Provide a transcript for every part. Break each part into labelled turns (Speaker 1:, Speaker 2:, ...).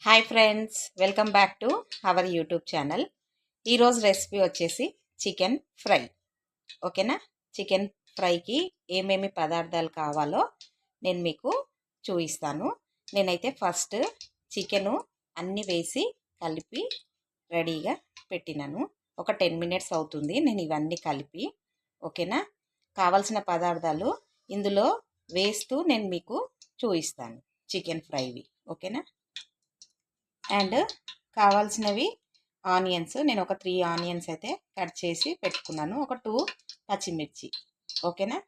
Speaker 1: Hi friends, welcome back to our YouTube channel. ఈరోజు recipe వచ్చేసి chicken fry. ఓకేనా? Chicken ఫ్రైకి ఏమేమి పదార్థాలు కావాలో నేను మీకు చూపిస్తాను. నేనైతే ఫస్ట్ చికెను అన్నీ వేసి కలిపి రెడీగా పెట్టినాను. ఒక 10 మినిట్స్ అవుతుంది నేను ఇవన్నీ కలిపి. ఓకేనా? కావాల్సిన పదార్థాలు ఇందులో వేస్తూ నేను మీకు చూపిస్తాను చికెన్ ఫ్రైవి. ఓకేనా? అండ్ కావాల్సినవి ఆనియన్స్, నేను ఒక 3 ఆనియన్స్ అయితే కట్ చేసి పెట్టుకున్నాను, ఒక 2 పచ్చిమిర్చి. ఓకేనా?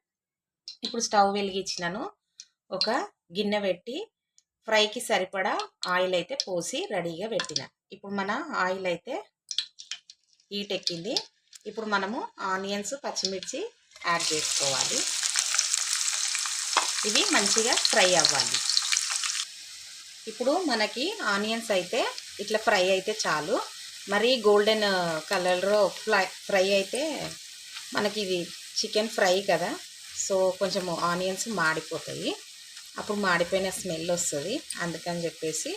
Speaker 1: ఇప్పుడు స్టవ్ వెలిగించినాను, ఒక గిన్నె పెట్టి ఫ్రైకి సరిపడా ఆయిల్ అయితే పోసి రెడీగా పెట్టిన. ఇప్పుడు మన ఆయిల్ అయితే హీట్ ఎక్కింది. ఇప్పుడు మనము ఆనియన్స్ పచ్చిమిర్చి యాడ్ చేసుకోవాలి. ఇవి మంచిగా ఫ్రై అవ్వాలి. ఇప్పుడు మనకి ఆనియన్స్ అయితే ఇట్లా ఫ్రై అయితే చాలు. మరి గోల్డెన్ కలర్లో ఫ్రై అయితే మనకి ఇది చికెన్ ఫ్రై కదా, సో కొంచెం ఆనియన్స్ మాడిపోతాయి, అప్పుడు మాడిపోయిన స్మెల్ వస్తుంది. అందుకని చెప్పేసి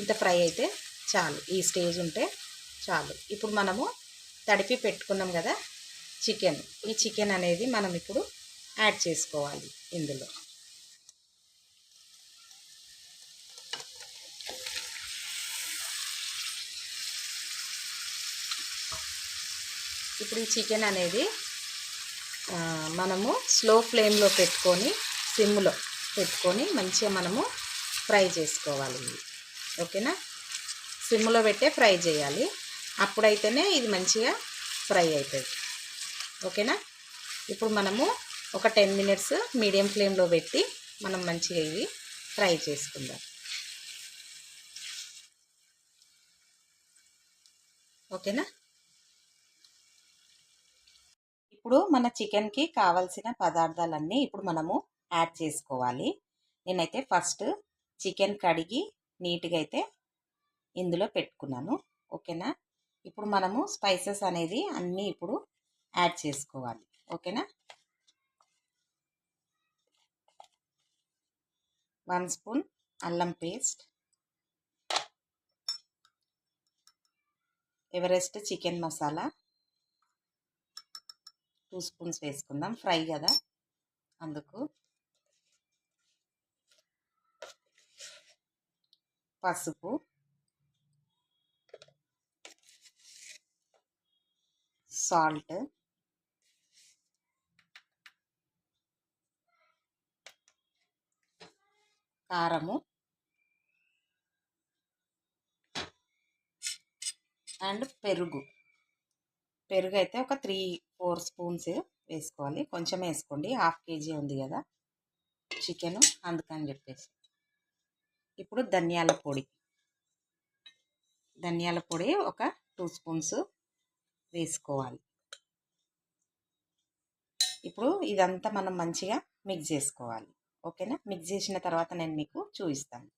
Speaker 1: ఇంత ఫ్రై అయితే చాలు, ఈ స్టేజ్ ఉంటే చాలు. ఇప్పుడు మనము తడిపి పెట్టుకున్నాం కదా చికెన్, ఈ చికెన్ అనేది మనం ఇప్పుడు యాడ్ చేసుకోవాలి ఇందులో. ఇప్పుడు ఈ చికెన్ అనేది మనము స్లో ఫ్లేమ్లో పెట్టుకొని, సిమ్లో పెట్టుకొని మంచిగా మనము ఫ్రై చేసుకోవాలి. ఓకేనా? సిమ్లో పెట్టే ఫ్రై చేయాలి, అప్పుడైతేనే ఇది మంచిగా ఫ్రై అవుతుంది. ఓకేనా? ఇప్పుడు మనము ఒక 10 మినిట్స్ మీడియం ఫ్లేమ్లో పెట్టి మనం మంచిగా ఇవి ఫ్రై చేసుకుందాం. ఓకేనా? ఇప్పుడు మన చికెన్కి కావాల్సిన పదార్థాలన్నీ ఇప్పుడు మనము యాడ్ చేసుకోవాలి. నేనైతే ఫస్ట్ చికెన్ కడిగి నీట్గా అయితే ఇందులో పెట్టుకున్నాను. ఓకేనా? ఇప్పుడు మనము స్పైసెస్ అనేది అన్నీ ఇప్పుడు యాడ్ చేసుకోవాలి. ఓకేనా? 1 స్పూన్ అల్లం paste, Everest chicken masala 2 spoons వేసుకుందాం, ఫ్రై కదా అందుకు. పసుపు, సాల్ట్, కారము అండ్ పెరుగు. పెరుగు అయితే ఒక 3-4 స్పూన్స్ వేసుకోవాలి, కొంచెం వేసుకోండి, 1/2 kg ఉంది కదా చికెను, అందుకని చెప్పేసి. ఇప్పుడు ధనియాల పొడి ఒక 2 స్పూన్స్ వేసుకోవాలి. ఇప్పుడు ఇదంతా మనం మంచిగా మిక్స్ చేసుకోవాలి. ఓకేనా? మిక్స్ చేసిన తర్వాత నేను మీకు చూపిస్తాను.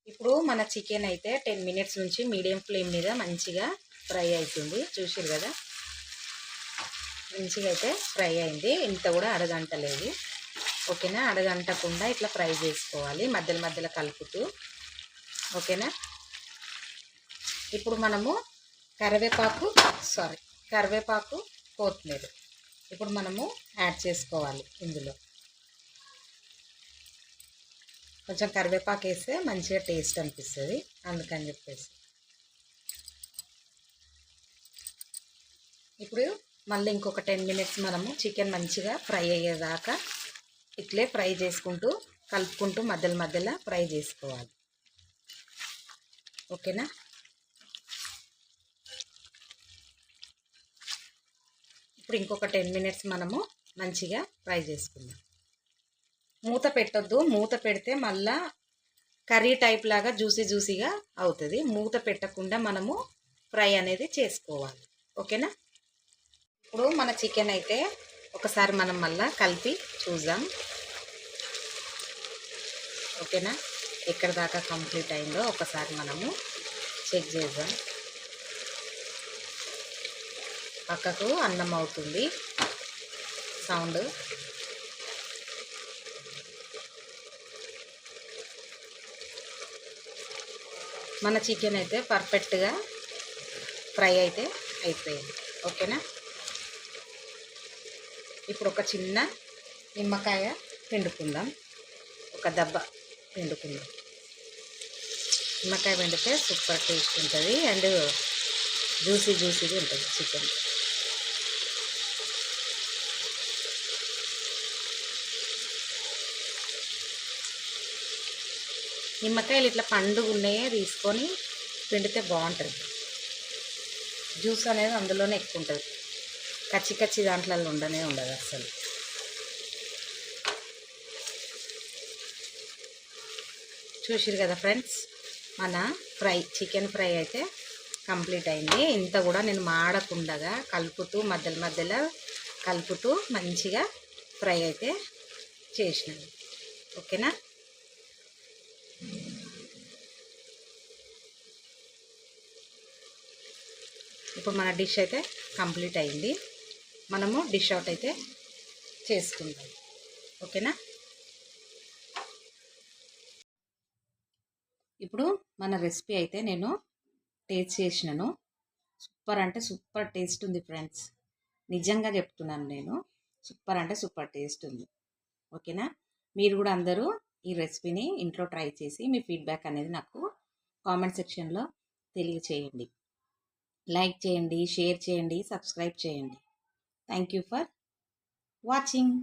Speaker 1: ఇప్పుడు మన చికెన్ అయితే 10 మినిట్స్ నుంచి మీడియం ఫ్లేమ్ మీద మంచిగా ఫ్రై అవుతుంది. చూసారు కదా, మంచిగా అయితే ఫ్రై అయింది. ఇంత కూడా అరగంట లేదు. ఓకేనా? అరగంటకుండా ఇట్లా ఫ్రై చేసుకోవాలి, మధ్యలో మధ్యలో కలుపుతూ. ఓకేనా? ఇప్పుడు మనము కరివేపాకు కొత్తిమీర ఇప్పుడు మనము యాడ్ చేసుకోవాలి ఇందులో. కొంచెం కరివేపాకు వేస్తే మంచిగా టేస్ట్ అనిపిస్తుంది, అందుకని చెప్పేసి. ఇప్పుడు మళ్ళీ ఇంకొక 10 మినిట్స్ మనము చికెన్ మంచిగా ఫ్రై అయ్యేదాకా ఇట్లే ఫ్రై చేసుకుంటూ కలుపుకుంటూ మధ్యలో మధ్యలో ఫ్రై చేసుకోవాలి. ఓకేనా? ఇప్పుడు ఇంకొక 10 మినిట్స్ మనము మంచిగా ఫ్రై చేసుకుందాం. మూత పెట్టొద్దు, మూత పెడితే మళ్ళా కర్రీ టైప్ లాగా జ్యూసీగా అవుతుంది. మూత పెట్టకుండా మనము ఫ్రై అనేది చేసుకోవాలి. ఓకేనా? ఇప్పుడు మన చికెన్ అయితే ఒకసారి మనం మళ్ళీ కలిపి చూద్దాం. ఓకేనా? ఎక్కడ దాకా కంప్లీట్ అయిందో ఒకసారి మనము చెక్ చేద్దాం. పక్కకు అన్నం అవుతుంది సౌండ్. మన చికెన్ అయితే పర్ఫెక్ట్గా ఫ్రై అయితే అయిపోయింది. ఓకేనా? ఇప్పుడు ఒక చిన్న నిమ్మకాయ పిండుకుందాం. ఒక దెబ్బ పిండుకుందాం. నిమ్మకాయ పిండితే సూపర్ టేస్ట్ ఉంటుంది అండ్ జ్యూసీగా ఉంటుంది చికెన్. నిమ్మకాయలు ఇట్లా పండుగ ఉన్నాయే తీసుకొని పిండితే బాగుంటుంది. జ్యూస్ అనేది అందులోనే ఎక్కువ ఉంటుంది. కచ్చి దాంట్లో ఉండనే ఉండదు అసలు. చూసిరు కదా ఫ్రెండ్స్, మన చికెన్ ఫ్రై అయితే కంప్లీట్ అయింది. ఇంత కూడా నేను మాడకుండగా కలుపుతూ మధ్యలో కలుపుతూ మంచిగా ఫ్రై అయితే చేసినాను. ఓకేనా? ఇప్పుడు మన డిష్ అయితే కంప్లీట్ అయింది. మనము డిష్ అవుట్ అయితే చేసుకుందాం. ఓకేనా? ఇప్పుడు మన రెసిపీ అయితే నేను టేస్ట్ చేసినాను. సూపర్ అంటే సూపర్ టేస్ట్ ఉంది ఫ్రెండ్స్. నిజంగా చెప్తున్నాను నేను. సూపర్ అంటే సూపర్ టేస్ట్ ఉంది. ఓకేనా? మీరు కూడా అందరూ ఈ రెసిపీని ఇంట్లో ట్రై చేసి మీ ఫీడ్బ్యాక్ అనేది నాకు కామెంట్ సెక్షన్లో తెలియచేయండి. లైక్ చేయండి, షేర్ చేయండి, సబ్స్క్రైబ్ చేయండి. Thank you for watching.